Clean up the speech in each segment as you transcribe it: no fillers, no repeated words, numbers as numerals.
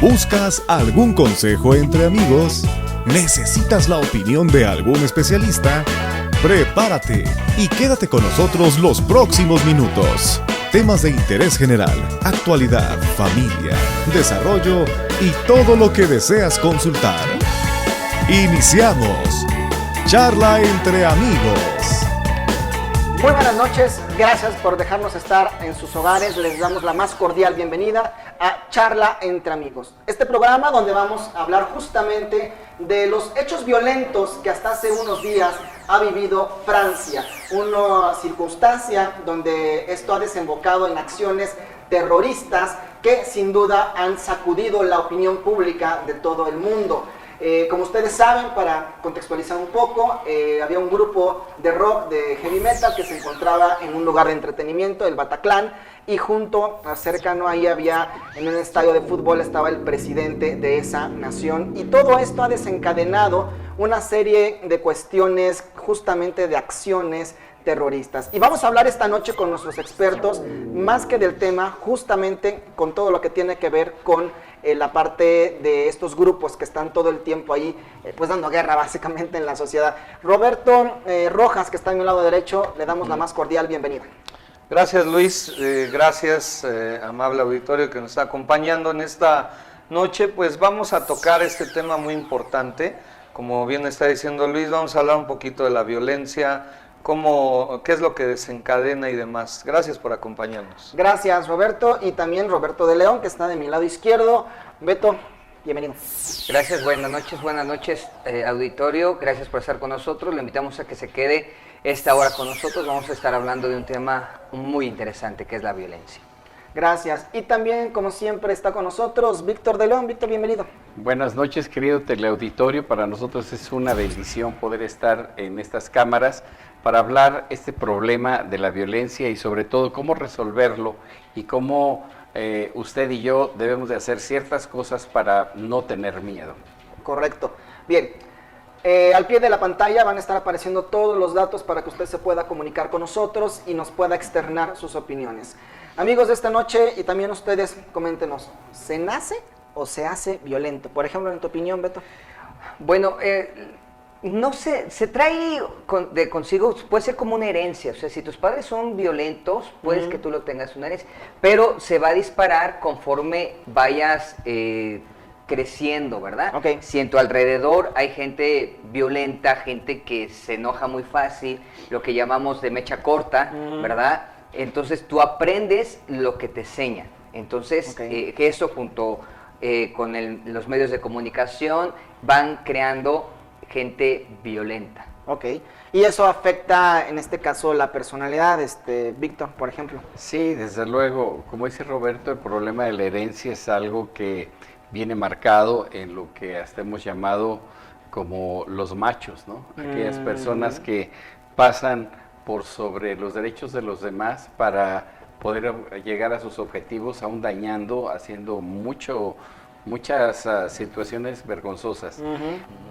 ¿Buscas algún consejo entre amigos? ¿Necesitas la opinión de algún especialista? Prepárate y quédate con nosotros los próximos minutos. Temas de interés general, actualidad, familia, desarrollo y todo lo que deseas consultar. Iniciamos. Charla entre amigos. Muy buenas noches, gracias por dejarnos estar en sus hogares. Les damos la más cordial bienvenida a Charla entre amigos. Este programa donde vamos a hablar justamente de los hechos violentos que hasta hace unos días ha vivido Francia. Una circunstancia donde esto ha desembocado en acciones terroristas que sin duda han sacudido la opinión pública de todo el mundo. Como ustedes saben, para contextualizar un poco, había un grupo de rock, de heavy metal, que se encontraba en un lugar de entretenimiento, el Bataclan, y junto, cercano ahí había, en un estadio de fútbol, estaba el presidente de esa nación, y todo esto ha desencadenado una serie de cuestiones, justamente de acciones terroristas. Y vamos a hablar esta noche con nuestros expertos, más que del tema, justamente con todo lo que tiene que ver con la parte de estos grupos que están todo el tiempo ahí, pues dando guerra básicamente en la sociedad. Roberto Rojas, que está en mi lado derecho, le damos la más cordial bienvenida. Gracias, Luis, gracias, amable auditorio que nos está acompañando en esta noche. Pues vamos a tocar este tema muy importante, como bien está diciendo Luis, vamos a hablar un poquito de la violencia, qué es lo que desencadena y demás. Gracias por acompañarnos. Gracias, Roberto, y también Roberto de León, que está de mi lado izquierdo. Beto, bienvenido. Gracias, buenas noches, auditorio, gracias por estar con nosotros. Le invitamos a que se quede esta hora con nosotros. Vamos a estar hablando de un tema muy interesante, que es la violencia. Gracias. Y también, como siempre, está con nosotros Víctor de León. Víctor, bienvenido. Buenas noches, querido teleauditorio. Para nosotros es una bendición poder estar en estas cámaras para hablar este problema de la violencia y sobre todo cómo resolverlo y cómo usted y yo debemos de hacer ciertas cosas para no tener miedo. Correcto. Bien, al pie de la pantalla van a estar apareciendo todos los datos para que usted se pueda comunicar con nosotros y nos pueda externar sus opiniones. Amigos de esta noche, y también ustedes, coméntenos, ¿se nace o se hace violento? Por ejemplo, en tu opinión, Beto. Bueno, no sé, se trae consigo, puede ser como una herencia. O sea, si tus padres son violentos, puedes que tú lo tengas una herencia, pero se va a disparar conforme vayas creciendo, ¿verdad? Okay. Si en tu alrededor hay gente violenta, gente que se enoja muy fácil, lo que llamamos de mecha corta, ¿verdad? Entonces tú aprendes lo que te enseñan. Entonces, que eso junto con los medios de comunicación van creando gente violenta. Ok. Y eso afecta, en este caso, la personalidad, Víctor, por ejemplo. Sí, desde luego. Como dice Roberto, el problema de la herencia es algo que viene marcado en lo que hasta hemos llamado como los machos, ¿no? Aquellas personas que pasan por sobre los derechos de los demás para poder llegar a sus objetivos, aún dañando, haciendo muchas situaciones vergonzosas.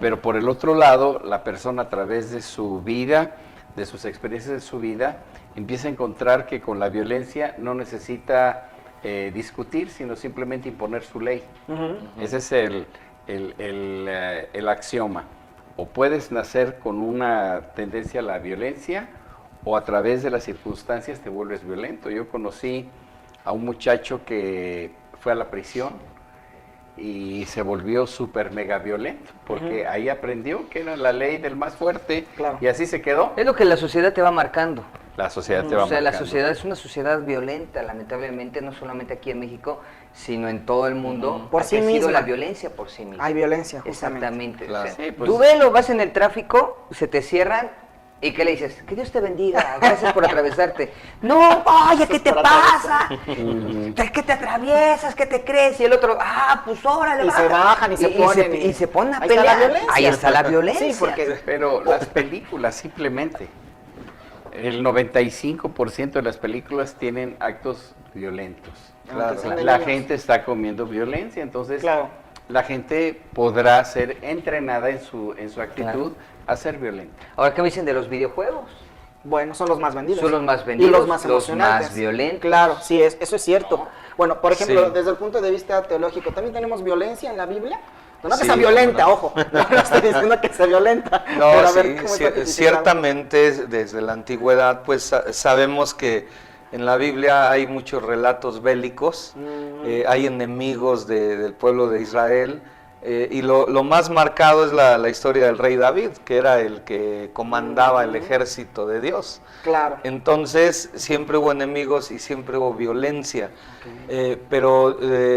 Pero por el otro lado, la persona a través de su vida, de sus experiencias de su vida, empieza a encontrar que con la violencia no necesita discutir, sino simplemente imponer su ley. Ese es el axioma. O puedes nacer con una tendencia a la violencia, o a través de las circunstancias te vuelves violento. Yo conocí a un muchacho que fue a la prisión y se volvió súper mega violento, porque ahí aprendió que era la ley del más fuerte, y así se quedó. Es lo que la sociedad te va marcando. La sociedad te va marcando. O sea, la sociedad es una sociedad violenta, lamentablemente, no solamente aquí en México, sino en todo el mundo. Por sí misma. La violencia por sí misma. Hay violencia, justamente. Exactamente. Claro. O sea, Sí, pues, tú velo, vas en el tráfico, se te cierran, ¿y qué le dices? Que Dios te bendiga, gracias por atravesarte. No, oye, ¿qué te pasa? Es que te atraviesas, ¿qué te crees? Y el otro, pues órale, y se bajan y se ponen. Y se ponen a ahí pelear. Está la violencia. Ahí está la violencia. Sí, porque... Pero las películas simplemente, el 95% de las películas tienen actos violentos. Claro. La gente está comiendo violencia, entonces la gente podrá ser entrenada en su actitud a ser violenta. Ahora, ¿qué me dicen de los videojuegos? Bueno, son los más vendidos. Son los más vendidos, y los más los emocionantes. más violentos. Claro, sí, eso es cierto. Bueno, por ejemplo, Sí. desde el punto de vista teológico, ¿también tenemos violencia en la Biblia? No que Sí, sea violenta, no. ojo. No estoy diciendo que sea violenta. No, pero a sí, ver, ¿cómo está tipificado? ciertamente desde la antigüedad pues sabemos que en la Biblia hay muchos relatos bélicos, hay enemigos del pueblo de Israel, y lo más marcado es la historia del rey David, que era el que comandaba el ejército de Dios. Claro. Entonces siempre hubo enemigos y siempre hubo violencia. Pero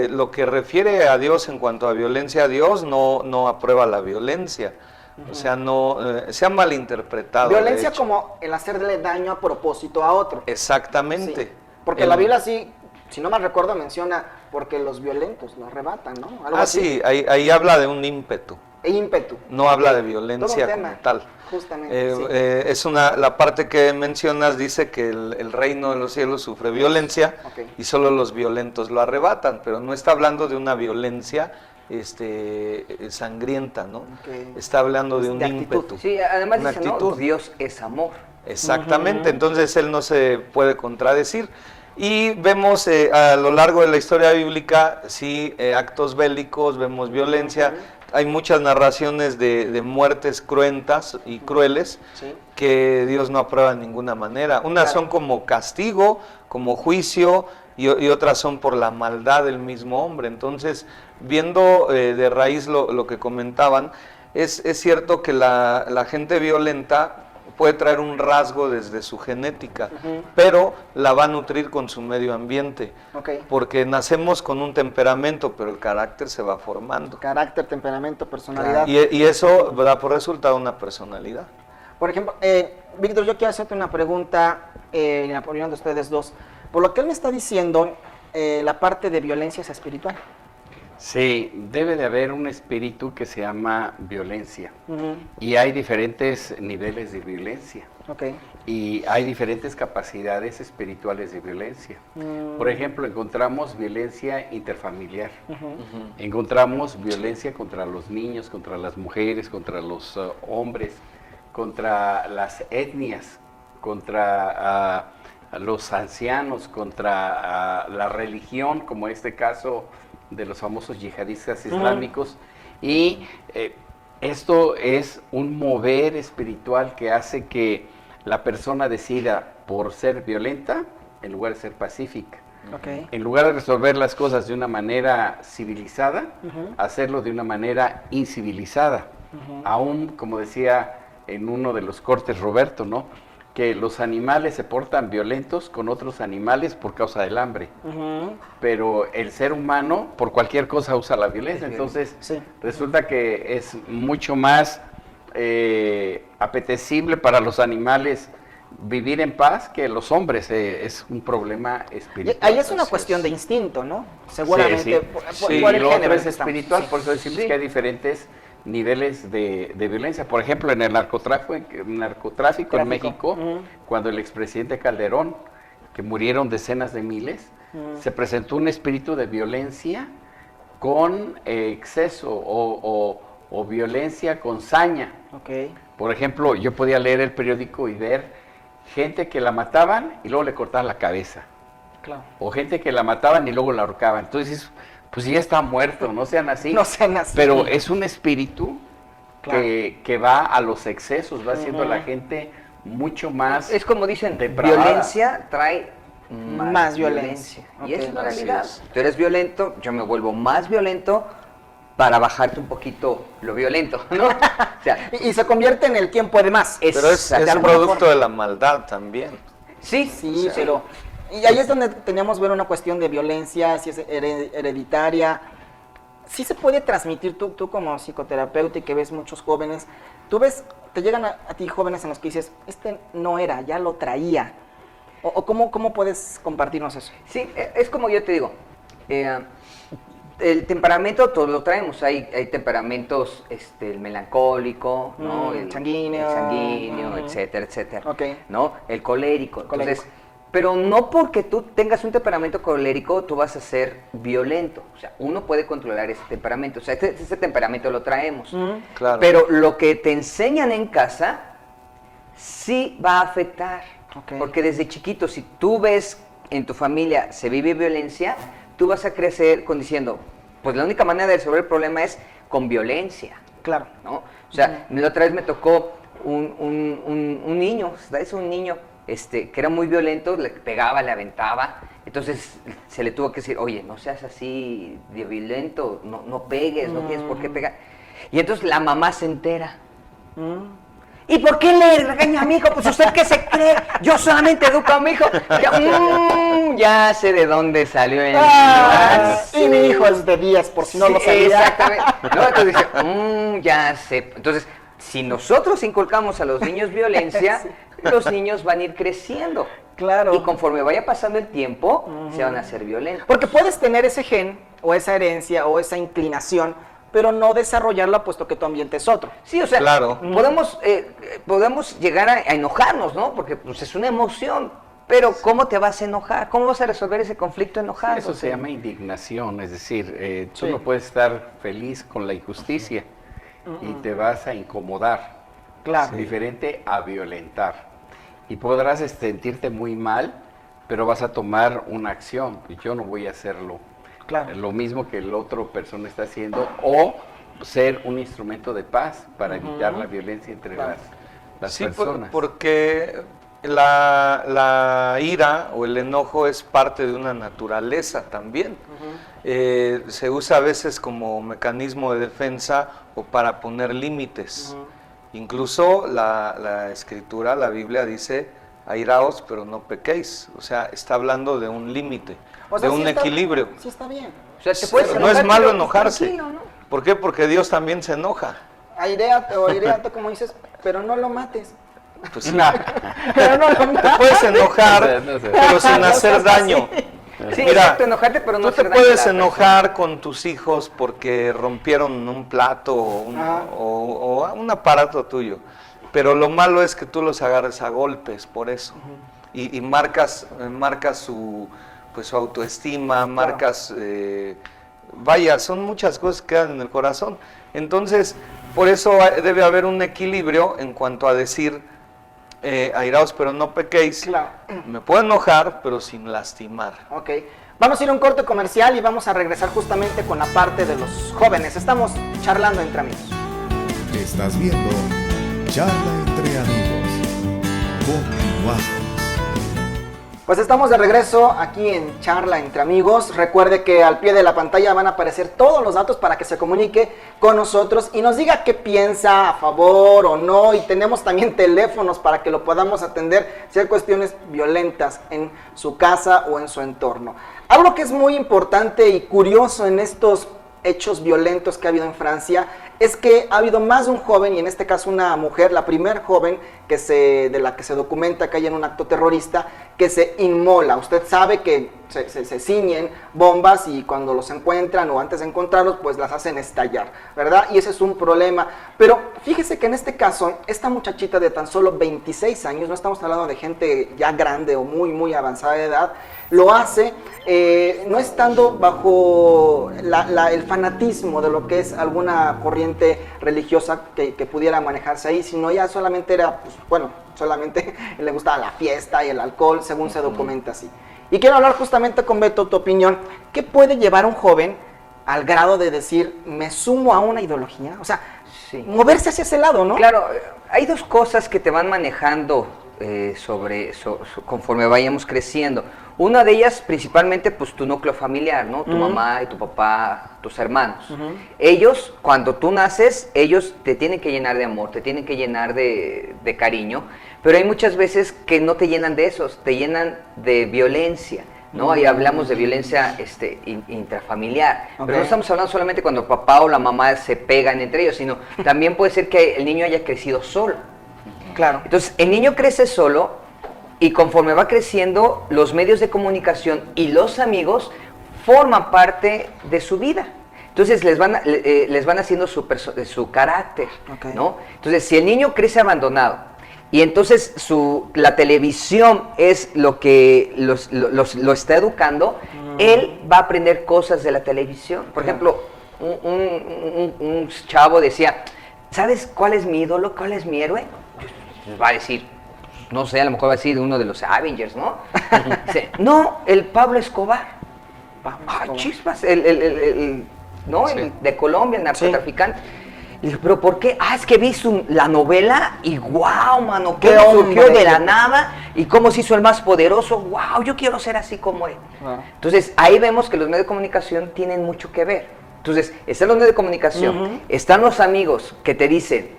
lo que refiere a Dios en cuanto a violencia, Dios no aprueba la violencia. O sea, no se ha malinterpretado. de Violencia hecho. como el hacerle daño a propósito a otro. Exactamente. Sí. Porque la Biblia sí, si no mal recuerdo, menciona porque los violentos lo arrebatan, ¿no? Algo así. Sí, ahí habla de un ímpetu. E ímpetu. No habla de Todo violencia un tema, como tal. Justamente, sí. Es la parte que mencionas dice que el reino de los cielos sufre violencia Ok. y solo los violentos lo arrebatan, pero no está hablando de una violencia sangrienta, ¿no? Ok. Está hablando de un De actitud. ímpetu. Sí, además Una dice, ¿no? actitud. Dios es amor. Exactamente, entonces él no se puede contradecir. Y vemos a lo largo de la historia bíblica, sí, actos bélicos, vemos violencia, hay muchas narraciones de muertes cruentas y crueles Sí. que Dios no aprueba de ninguna manera. Unas Claro. son como castigo, como juicio, y otras son por la maldad del mismo hombre. Entonces, viendo de raíz lo que comentaban, es cierto que la gente violenta puede traer un rasgo desde su genética, pero la va a nutrir con su medio ambiente, Ok. porque nacemos con un temperamento, pero el carácter se va formando. Carácter, temperamento, personalidad. Y eso da por resultado una personalidad. Por ejemplo, Víctor, yo quiero hacerte una pregunta en la opinión de ustedes dos. Por lo que él me está diciendo, la parte de violencia es espiritual. Sí, debe de haber un espíritu que se llama violencia. Y hay diferentes niveles de violencia. Ok. Y hay diferentes capacidades espirituales de violencia. Por ejemplo, encontramos violencia interfamiliar. Encontramos violencia contra los niños, contra las mujeres, contra los hombres, contra las etnias, contra los ancianos, contra la religión, como este caso de los famosos yihadistas islámicos. Y esto es un mover espiritual que hace que la persona decida por ser violenta en lugar de ser pacífica. Ok. En lugar de resolver las cosas de una manera civilizada, hacerlo de una manera incivilizada. Aún, como decía en uno de los cortes Roberto, ¿no? Que los animales se portan violentos con otros animales por causa del hambre. Pero el ser humano por cualquier cosa usa la violencia. Entonces, Sí. resulta que es mucho más apetecible para los animales vivir en paz que los hombres. Es un problema Y espiritual. ahí es una Así cuestión es. de instinto, ¿no? Seguramente. Sí, sí. Por Sí, el y lo género otro en es que estamos. espiritual, Sí. por eso decimos Sí. que hay diferentes niveles de violencia. Por ejemplo, en el narcotráfico en México, cuando el expresidente Calderón, que murieron decenas de miles, se presentó un espíritu de violencia con exceso o violencia con saña. Ok. Por ejemplo, yo podía leer el periódico y ver gente que la mataban y luego le cortaban la cabeza. Claro. O gente que la mataban y luego la ahorcaban. Entonces, pues ya está muerto, no sean así. No sean así. Pero es un espíritu Claro. que va a los excesos, va haciendo a la gente mucho más... Es como dicen, depravada. violencia trae Más violencia. Y Ok. es una Así realidad. es. Tú eres violento, yo me vuelvo más violento para bajarte un poquito lo violento, ¿no? O sea, Y se convierte en el quién puede más. Pero es de alguna producto forma. de la maldad también. sí, Sí, pero... Y ahí es donde teníamos ver una cuestión de violencia, si es hereditaria. Sí se puede transmitir, tú como psicoterapeuta y que ves muchos jóvenes, tú ves, te llegan a ti jóvenes en los que dices, este no era, ya lo traía. O ¿cómo puedes compartirnos eso? Sí, es como yo te digo, el temperamento todos lo traemos, hay temperamentos, el melancólico, ¿no? El sanguíneo. etcétera, etcétera, Ok. ¿no? El colérico. Colérico. Entonces, pero no porque tú tengas un temperamento colérico, tú vas a ser violento. O sea, uno puede controlar ese temperamento, o sea, ese temperamento lo traemos. Claro. Pero lo que te enseñan en casa sí va a afectar. Ok. Porque desde chiquito, si tú ves en tu familia se vive violencia, tú vas a crecer diciendo, pues la única manera de resolver el problema es con violencia. Claro. ¿No? O sea, la otra vez me tocó un niño, es un niño que era muy violento, le pegaba, le aventaba, entonces se le tuvo que decir, oye, no seas así de violento, no pegues, no tienes por qué pegar. Y entonces la mamá se entera. ¿Y por qué le regaña a mi hijo? Pues usted qué se cree, yo solamente educo a mi hijo. Ya sé de dónde salió el Y mi hijo es de 10, por si no lo sabía. Exactamente. No, entonces dice, ya sé. Entonces, si nosotros inculcamos a los niños violencia, los niños van a ir creciendo. Claro. Y conforme vaya pasando el tiempo, se van a hacer violentos. Porque puedes tener ese gen, o esa herencia, o esa inclinación, pero no desarrollarla puesto que tu ambiente es otro. Sí, o sea, Claro. podemos llegar a enojarnos, ¿no? Porque pues, es una emoción. Pero ¿cómo te vas a enojar? ¿Cómo vas a resolver ese conflicto enojado? Eso se llama indignación, es decir, tú Sí. no puedes estar feliz con la injusticia y te vas a incomodar. Claro. Diferente a violentar. Y podrás sentirte muy mal, pero vas a tomar una acción. Yo no voy a hacerlo. Claro. Lo mismo que la otra persona está haciendo, o ser un instrumento de paz para evitar la violencia entre las Sí, personas. porque la ira o el enojo es parte de una naturaleza también. Se usa a veces como mecanismo de defensa o para poner límites. Incluso la escritura, la Biblia dice, airaos pero no pequéis. O sea, está hablando de un límite, O sea, de un sí está- equilibrio. Sí está bien. O sea, te puedes Pero no es enojar, malo pero enojarse. tranquilo, ¿no? ¿Por qué? Porque Dios también se enoja. Airéate, como dices, pero no lo mates. Pues sí, Pero no lo te mates. puedes enojar, No sé. pero sin No hacer seas daño. Sí, Mira, exacto, enojarte, pero no tú te hacer daño a puedes la enojar con tus hijos porque rompieron un plato o un aparato tuyo, pero lo malo es que tú los agarres a golpes por eso y marcas su autoestima, marcas, vaya, son muchas cosas que quedan en el corazón. Entonces, por eso debe haber un equilibrio en cuanto a decir, airaos pero no pequéis. Claro. Me puedo enojar, pero sin lastimar. Ok. Vamos a ir a un corte comercial y vamos a regresar justamente con la parte de los jóvenes. Estamos charlando entre amigos. Estás viendo Charla entre amigos. Continuamos. Pues estamos de regreso aquí en Charla entre amigos. Recuerde que al pie de la pantalla van a aparecer todos los datos para que se comunique con nosotros y nos diga qué piensa, a favor o no. Y tenemos también teléfonos para que lo podamos atender si hay cuestiones violentas en su casa o en su entorno. Algo que es muy importante y curioso en estos hechos violentos que ha habido en Francia es que ha habido más de un joven, y en este caso una mujer, la primer joven de la que se documenta que hay en un acto terrorista, que se inmola. Usted sabe que se ciñen bombas y cuando los encuentran o antes de encontrarlos, pues las hacen estallar, ¿verdad? Y ese es un problema. Pero fíjese que en este caso, esta muchachita de tan solo 26 años, no estamos hablando de gente ya grande o muy, muy avanzada de edad, lo hace no estando bajo el fanatismo de lo que es alguna corriente religiosa que pudiera manejarse ahí, sino ya solamente era, pues, bueno, solamente le gustaba la fiesta y el alcohol, según se documenta así. Y quiero hablar justamente con Beto, tu opinión. ¿Qué puede llevar a un joven al grado de decir, me sumo a una ideología? O sea, Sí. moverse hacia ese lado, ¿no? Claro, hay dos cosas que te van manejando conforme vayamos creciendo. Una de ellas, principalmente, pues tu núcleo familiar, ¿no? Tu mamá y tu papá, tus hermanos. Ellos, cuando tú naces, ellos te tienen que llenar de amor, te tienen que llenar de cariño, pero hay muchas veces que no te llenan de esos, te llenan de violencia, ¿no? Ahí hablamos de violencia intrafamiliar, pero no estamos hablando solamente cuando papá o la mamá se pegan entre ellos, sino también puede ser que el niño haya crecido solo. Claro. Entonces, el niño crece solo y conforme va creciendo, los medios de comunicación y los amigos forman parte de su vida. Entonces, les van haciendo su carácter, Ok. ¿no? Entonces, si el niño crece abandonado y entonces la televisión es lo que lo está educando, él va a aprender cosas de la televisión. Por ejemplo, un chavo decía, ¿sabes cuál es mi ídolo? ¿Cuál es mi héroe? pues va a decir, no sé, a lo mejor va a decir uno de los Avengers, ¿no? Dice, no, el Pablo Escobar. Chispas, ¿no? Sí. El de Colombia, el narcotraficante. Le dije, ¿pero por qué? Es que vi la novela y wow, mano, ¡Qué cómo surgió hombre! de la nada y cómo se hizo el más poderoso. Wow, yo quiero ser así como él. Entonces, ahí vemos que los medios de comunicación tienen mucho que ver. Entonces, están los medios de comunicación, están los amigos que te dicen,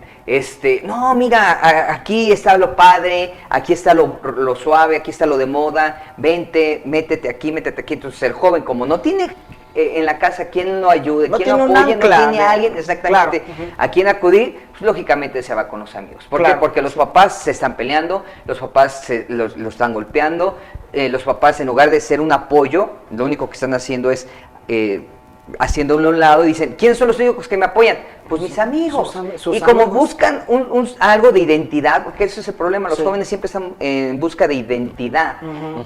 no, mira, aquí está lo padre, aquí está lo suave, aquí está lo de moda, vente, métete aquí, métete aquí. Entonces, el joven, como no tiene en la casa quien lo ayude, No quien tiene lo un apoye, no ancla tiene a alguien exactamente a quien acudir, pues lógicamente se va con los amigos. ¿Por qué? Porque los papás se están peleando, los papás lo están golpeando, los papás en lugar de ser un apoyo, lo único que están haciendo es haciéndolo a un lado y dicen, ¿quiénes son los únicos que me apoyan? Pues mis amigos. Sus y como amigos. buscan algo de identidad, porque ese es el problema, los jóvenes siempre están en busca de identidad,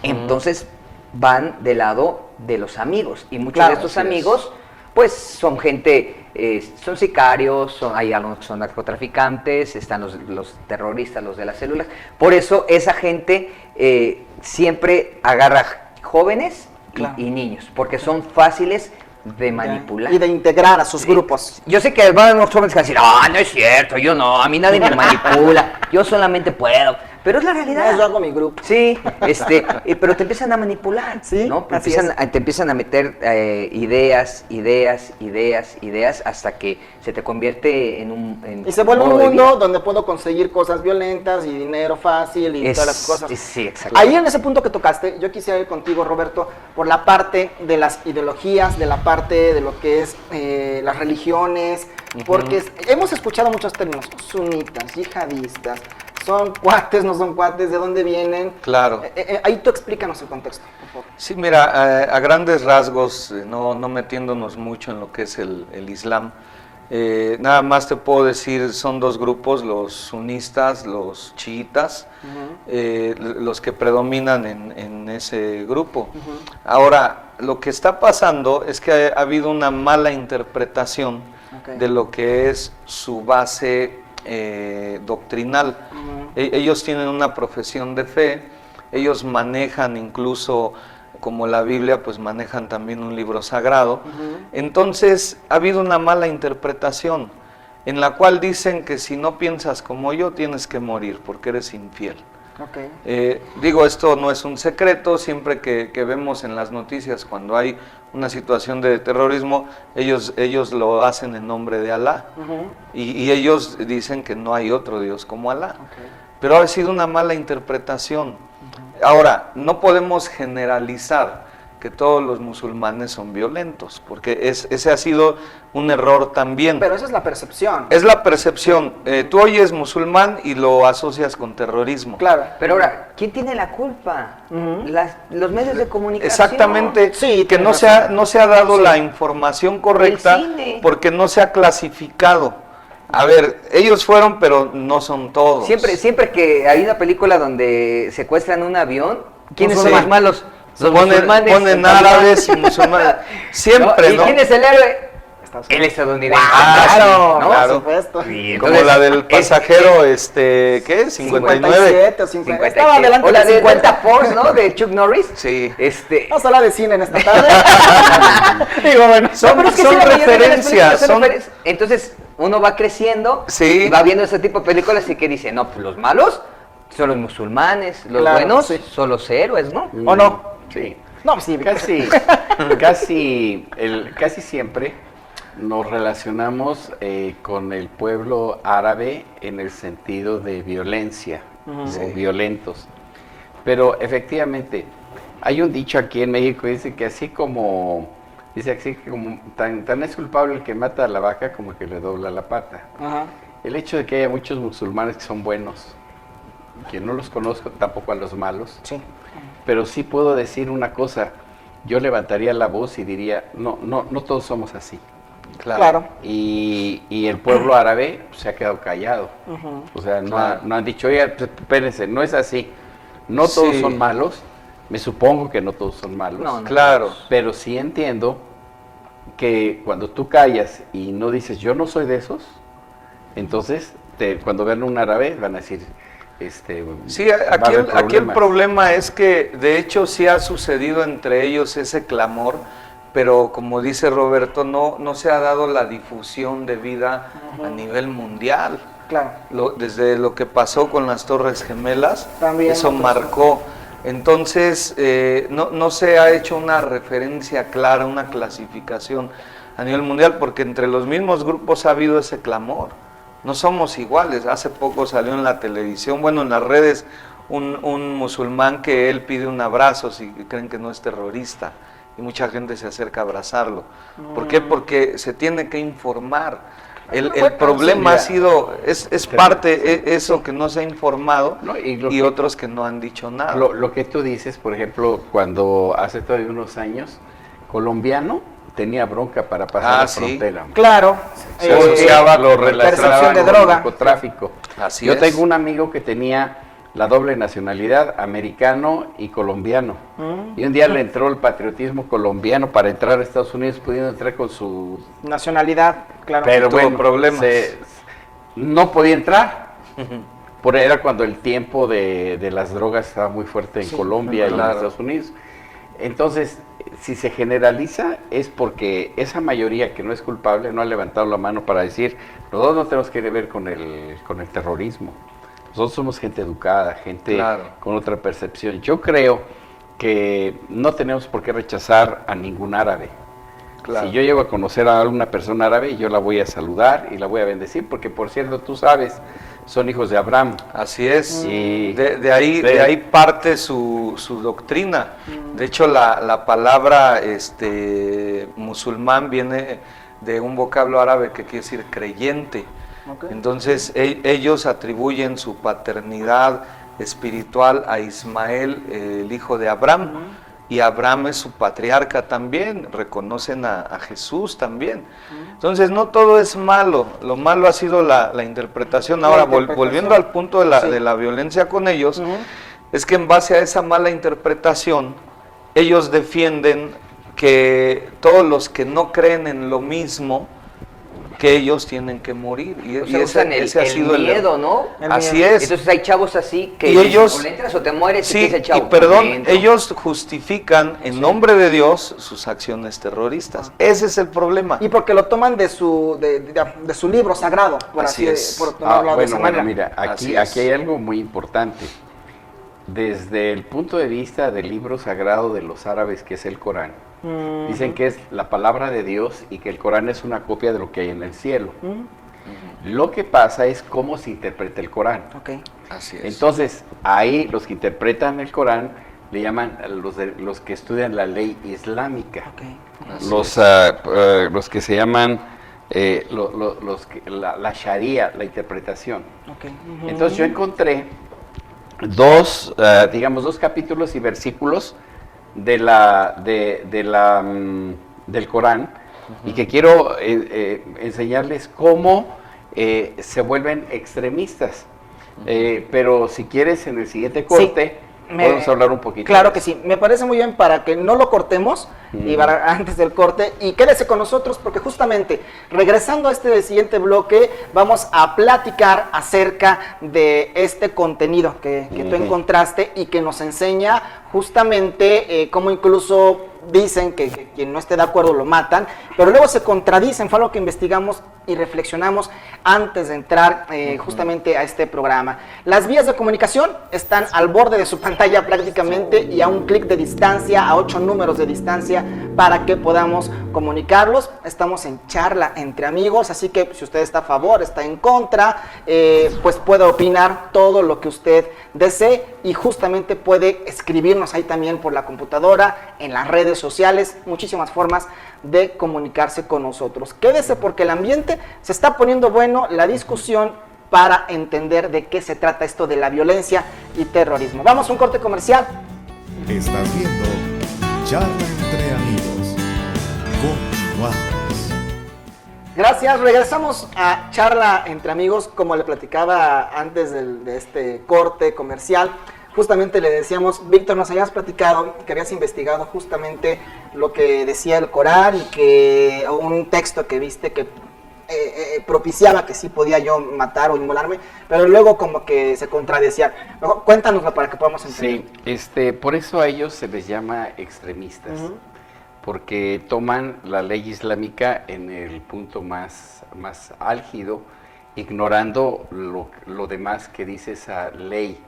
entonces van del lado de los amigos y muchos de estos amigos pues son gente, son sicarios, hay algunos que son narcotraficantes, están los terroristas, los de las células, por eso esa gente siempre agarra jóvenes y niños, porque son fáciles de manipular. Y de integrar a sus grupos. Yo sé que van unos jóvenes que van a decir, no es cierto, yo no, a mí nadie me manipula, yo solamente puedo. Pero es la realidad. Yo hago mi grupo. Sí, pero te empiezan a manipular, Sí, ¿no? así Te empiezan a meter ideas, hasta que se te convierte en un... Y se vuelve un modo de mundo vida. donde puedo conseguir cosas violentas y dinero fácil y todas las cosas. Sí, exacto. Ahí en ese punto que tocaste, yo quisiera ir contigo, Roberto, por la parte de las ideologías, de la parte de lo que es las religiones, porque hemos escuchado muchos términos, sunitas, yihadistas, son cuates, no son cuates, de dónde vienen. Claro. Ahí tú explícanos el contexto, por favor. Sí, mira, a grandes rasgos, no metiéndonos mucho en lo que es el Islam, nada más te puedo decir, son dos grupos, los sunistas, los chiitas, los que predominan en ese grupo. Ahora, lo que está pasando es que ha habido una mala interpretación de lo que es su base doctrinal. Ellos tienen una profesión de fe, ellos manejan incluso, como la Biblia, pues manejan también un libro sagrado. Entonces ha habido una mala interpretación en la cual dicen que si no piensas como yo tienes que morir porque eres infiel. Digo, esto no es un secreto, siempre que vemos en las noticias cuando hay una situación de terrorismo, ellos lo hacen en nombre de Alá, y ellos dicen que no hay otro Dios como Alá, pero ha sido una mala interpretación. Ahora, no podemos generalizar que todos los musulmanes son violentos, porque ese ha sido un error también. Pero esa es la percepción. Es la percepción. Tú oyes musulmán y lo asocias con terrorismo. Claro. Pero ahora, ¿quién tiene la culpa? Los medios de comunicación. Exactamente, Sí, que tienes no se ha dado la información correcta El cine. porque no se ha clasificado. A ver, ellos fueron, pero no son todos. Siempre que hay una película donde secuestran un avión, ¿quiénes son Musulmán. los malos? Los Ponen musulmanes. ponen árabes y musulmanes. Siempre, ¿Y ¿no? quién es el héroe? El estadounidense. Claro, ¿no? por Claro. supuesto. Y Como entonces, la del pasajero, ¿qué? 59. 57 o 50. Estaba 57. adelante O la de de 50. Delta Force, ¿no? De Chuck Norris. Sí. Vamos a hablar de cine en esta tarde. Digo, bueno. Son, pero es que son sí, la mayoría de las películas referencias, son son, referencias. Entonces, uno va creciendo Sí. y va viendo ese tipo de películas y que dice, no, pues los malos son los musulmanes, los Claro, buenos sí. son los héroes, ¿no? ¿O no? Sí. No, pues sí. Casi siempre nos relacionamos con el pueblo árabe en el sentido de violencia o violentos. Pero efectivamente, hay un dicho aquí en México que dice que así como tan es culpable el que mata a la vaca como que le dobla la pata. Ajá. El hecho de que haya muchos musulmanes que son buenos, que no los conozco tampoco a los malos, Sí. pero sí puedo decir una cosa, yo levantaría la voz y diría, no todos somos así. Claro. Y el pueblo árabe se ha quedado callado. O sea, no han dicho, oye, pues, espérense, no es así. No todos Sí. son malos, me supongo que no todos son malos. No, Claro. Pero sí entiendo que cuando tú callas y no dices, yo no soy de esos, entonces cuando vean un árabe van a decir, Sí, va a aquí, haber aquí el problemas. problema es que de hecho sí ha sucedido entre ellos ese clamor, pero como dice Roberto, no se ha dado la difusión debida a nivel mundial. Claro. Desde lo que pasó con las Torres Gemelas, También eso otros. marcó. Entonces, no se ha hecho una referencia clara, una clasificación a nivel mundial, porque entre los mismos grupos ha habido ese clamor. No somos iguales. Hace poco salió en la televisión, bueno, en las redes, un musulmán que él pide un abrazo si creen que no es terrorista, y mucha gente se acerca a abrazarlo. ¿Por qué? Porque se tiene que informar. El problema ha sido, es parte, eso que no se ha informado, No, y otros que no han dicho nada. Lo que tú dices, por ejemplo, cuando hace todavía unos años, colombiano tenía bronca para pasar la sí. frontera. Claro. Se asociaba lo con relacionaban de con droga. narcotráfico. Así Yo es. tengo un amigo que tenía la doble nacionalidad, americano y colombiano. Y un día le entró el patriotismo colombiano para entrar a Estados Unidos, pudiendo entrar con su... Nacionalidad, claro. Pero Tuvo bueno, problemas. no podía entrar. Era cuando el tiempo de las drogas estaba muy fuerte en Colombia y en claro. Estados Unidos. Entonces, si se generaliza es porque esa mayoría que no es culpable no ha levantado la mano para decir, nosotros no tenemos que ver con el terrorismo. Nosotros somos gente educada, gente Claro. con otra percepción. Yo creo que no tenemos por qué rechazar a ningún árabe. Claro. Si yo llego a conocer a una persona árabe, yo la voy a saludar y la voy a bendecir, porque por cierto, tú sabes, son hijos de Abraham. Así es, Y de ahí parte su doctrina. De hecho, la palabra musulmán viene de un vocablo árabe que quiere decir creyente. Ok. Entonces ellos atribuyen su paternidad espiritual a Ismael, el hijo de Abraham, y Abraham es su patriarca también, reconocen a Jesús también. Entonces no todo es malo, lo malo ha sido la interpretación. Ahora, volviendo al punto de la violencia con ellos, es que en base a esa mala interpretación, ellos defienden que todos los que no creen en lo mismo que ellos tienen que morir. O sea, usan ese ha sido el miedo, ¿no? Así es. Entonces hay chavos así que Y ellos, o le entras o te mueres, sí, y dice el chavo, y perdón, "Me entro". ellos justifican en nombre de Dios sus acciones terroristas. Ese es el problema. Y porque lo toman de su libro sagrado, por Así así, es. por tomarlo de esa manera. mira, Así aquí es. hay algo muy importante. Desde el punto de vista del libro sagrado de los árabes, que es el Corán, dicen que es la palabra de Dios y que el Corán es una copia de lo que hay en el cielo. Lo que pasa es cómo se interpreta el Corán. Ok. Así es. Entonces, ahí los que interpretan el Corán le llaman a los que estudian la ley islámica. Ok. Los que se llaman la Sharia, la interpretación. Ok. Entonces yo encontré dos capítulos y versículos del Corán, y que quiero enseñarles cómo se vuelven extremistas. Pero si quieres, en el siguiente corte podemos hablar un poquito. Claro de que eso. sí, me parece muy bien para que no lo cortemos y antes del corte, y quédese con nosotros porque justamente regresando a este siguiente bloque vamos a platicar acerca de este contenido que tú encontraste y que nos enseña justamente cómo incluso dicen que quien no esté de acuerdo lo matan, pero luego se contradicen. Fue algo que investigamos y reflexionamos antes de entrar justamente a este programa. Las vías de comunicación están al borde de su pantalla prácticamente y a un clic de distancia, a 8 números de distancia para que podamos comunicarlos. Estamos en charla entre amigos, así que si usted está a favor, está en contra, pues puede opinar todo lo que usted desee y justamente puede escribirnos ahí también por la computadora, en las redes sociales, muchísimas formas de comunicarse con nosotros. Quédese porque el ambiente se está poniendo bueno, la discusión para entender de qué se trata esto de la violencia y terrorismo. Vamos a un corte comercial. Estás viendo Charla entre Amigos. Continuamos. Gracias, regresamos a Charla entre Amigos. Como le platicaba antes de este corte comercial, justamente le decíamos, Víctor, nos habías platicado que habías investigado justamente lo que decía el Corán y que un texto que viste que propiciaba que sí podía yo matar o inmolarme, pero luego como que se contradecía. Mejor cuéntanoslo para que podamos entender. Sí, por eso a ellos se les llama extremistas, porque toman la ley islámica en el punto más álgido, ignorando lo demás que dice esa ley.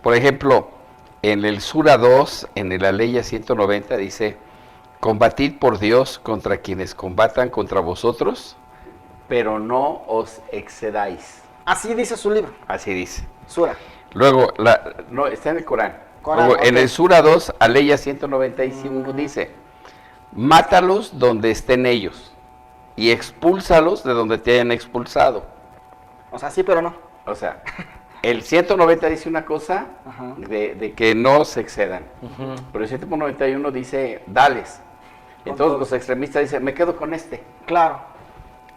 Por ejemplo, en el Sura 2, en la ley 190, dice: combatid por Dios contra quienes combatan contra vosotros, pero no os excedáis. Así dice su libro. Así dice. Sura. Luego, no, está en el Corán. Luego, Okay. en el Sura 2, Aleya 191 dice: mátalos donde estén ellos y expúlsalos de donde te hayan expulsado. O sea, sí, pero no. O sea, el 190 dice una cosa de que no se excedan, pero el 191 dice: dales. Entonces los extremistas dicen: me quedo con este. Claro.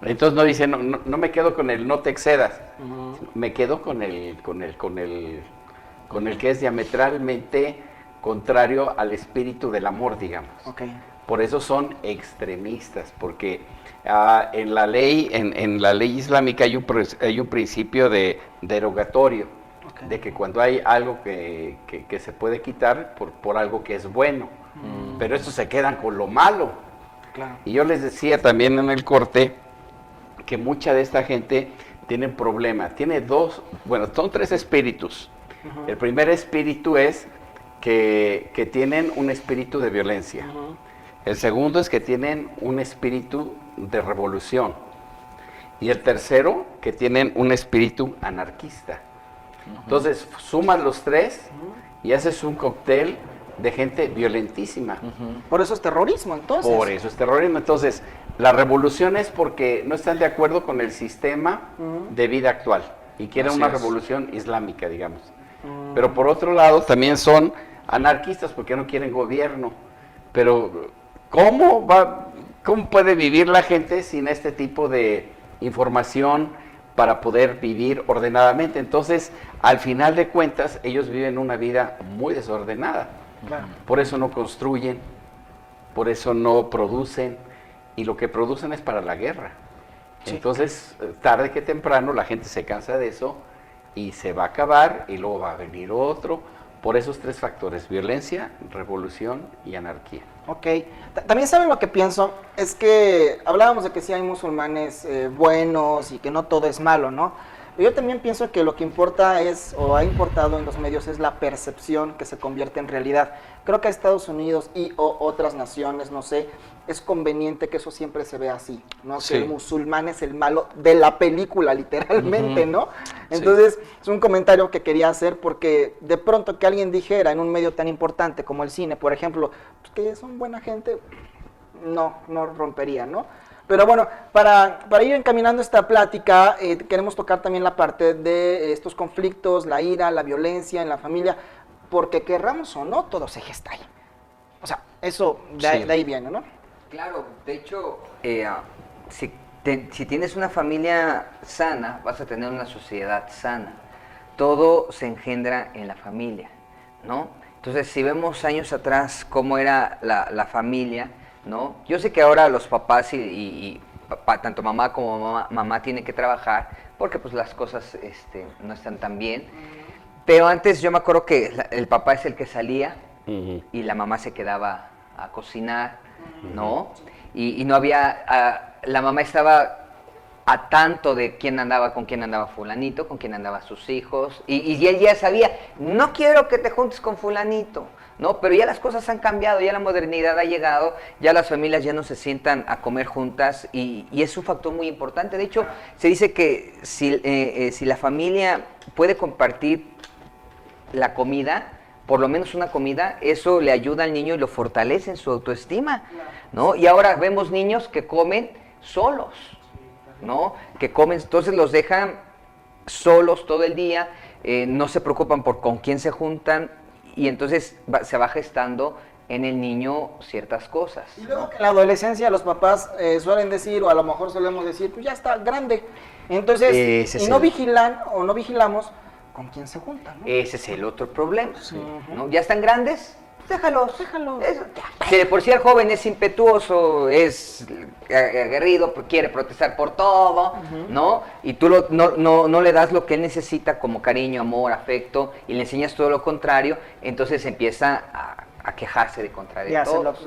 Entonces no dice: no me quedo con el no te excedas, me quedo con el que es diametralmente contrario al espíritu del amor, digamos. Okay. Por eso son extremistas, porque en la ley islámica hay un principio de derogatorio, de que cuando hay algo que se puede quitar por algo que es bueno, pero estos se quedan con lo malo. Claro. Y yo les decía también en el corte que mucha de esta gente tiene problemas. Son tres espíritus. El primer espíritu es que tienen un espíritu de violencia. El segundo es que tienen un espíritu de revolución. Y el tercero, que tienen un espíritu anarquista. Entonces, sumas los tres y haces un cóctel de gente violentísima. Por eso es terrorismo, entonces. Por eso es terrorismo. Entonces, la revolución es porque no están de acuerdo con el sistema de vida actual y quieren una revolución islámica, digamos. Pero por otro lado, también son anarquistas porque no quieren gobierno. Pero, ¿cómo puede vivir la gente sin este tipo de información para poder vivir ordenadamente? Entonces, al final de cuentas, ellos viven una vida muy desordenada. Claro. Por eso no construyen, por eso no producen, y lo que producen es para la guerra. Sí. Entonces, tarde que temprano, la gente se cansa de eso y se va a acabar, y luego va a venir otro, por esos tres factores: violencia, revolución y anarquía. Ok. También saben lo que pienso, es que hablábamos de que sí hay musulmanes buenos y que no todo es malo, ¿no? Pero yo también pienso que lo que importa es, o ha importado en los medios, es la percepción que se convierte en realidad. Creo que a Estados Unidos o otras naciones, no sé, es conveniente que eso siempre se vea así, ¿no? Sí. Que el musulmán es el malo de la película, literalmente, ¿no? Entonces, sí, es un comentario que quería hacer porque de pronto que alguien dijera en un medio tan importante como el cine, por ejemplo, pues que son buena gente, no rompería, ¿no? Pero bueno, para ir encaminando esta plática, queremos tocar también la parte de estos conflictos, la ira, la violencia en la familia, porque querramos o no, todo se gesta ahí. O sea, eso de ahí viene, ¿no? Claro, de hecho, si tienes una familia sana, vas a tener una sociedad sana. Todo se engendra en la familia, ¿no? Entonces, si vemos años atrás cómo era la familia, ¿no? Yo sé que ahora los papás y tanto mamá como mamá tienen que trabajar porque pues las cosas no están tan bien. Pero antes yo me acuerdo que el papá es el que salía y la mamá se quedaba a cocinar, ¿no? Y no había, la mamá estaba a tanto de con quién andaba fulanito, con quién andaban sus hijos, y él ya sabía, no quiero que te juntes con fulanito, ¿no? Pero ya las cosas han cambiado, ya la modernidad ha llegado, ya las familias ya no se sientan a comer juntas, y es un factor muy importante. De hecho, se dice que si la familia puede compartir la comida, por lo menos una comida, eso le ayuda al niño y lo fortalece en su autoestima, ¿no? Y ahora vemos niños que comen solos, ¿no? Que comen, entonces los dejan solos todo el día, no se preocupan por con quién se juntan, y entonces se va gestando en el niño ciertas cosas, ¿no? Y luego que en la adolescencia los papás suelen decir, o a lo mejor solemos decir, pues ya está grande, entonces, y no vigilan o no vigilamos con quién se juntan, ¿no? Ese es el otro problema, ¿no? Ya están grandes, déjalos. Si de por sí el joven es impetuoso, es aguerrido, pues quiere protestar por todo, ¿no? Y tú no le das lo que él necesita como cariño, amor, afecto, y le enseñas todo lo contrario, entonces empieza a quejarse de contrario.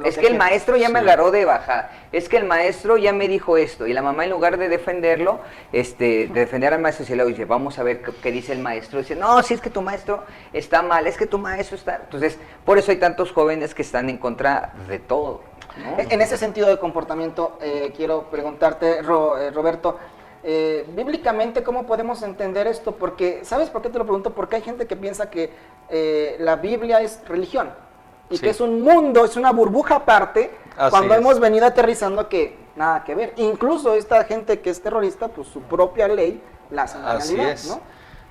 Es que el maestro ya me agarró de bajada, es que el maestro ya me dijo esto, y la mamá en lugar de defenderlo, de defender al maestro, se le dice, vamos a ver qué dice el maestro, dice, no, si es que tu maestro está mal, es que tu maestro está... Entonces, por eso hay tantos jóvenes que están en contra de todo, ¿no? En ese sentido de comportamiento, quiero preguntarte, Roberto, bíblicamente, ¿cómo podemos entender esto? Porque, ¿sabes por qué te lo pregunto? Porque hay gente que piensa que la Biblia es religión y que es un mundo, es una burbuja aparte, cuando hemos venido aterrizando que nada que ver. Incluso esta gente que es terrorista, pues su propia ley la hace una realidad, ¿no?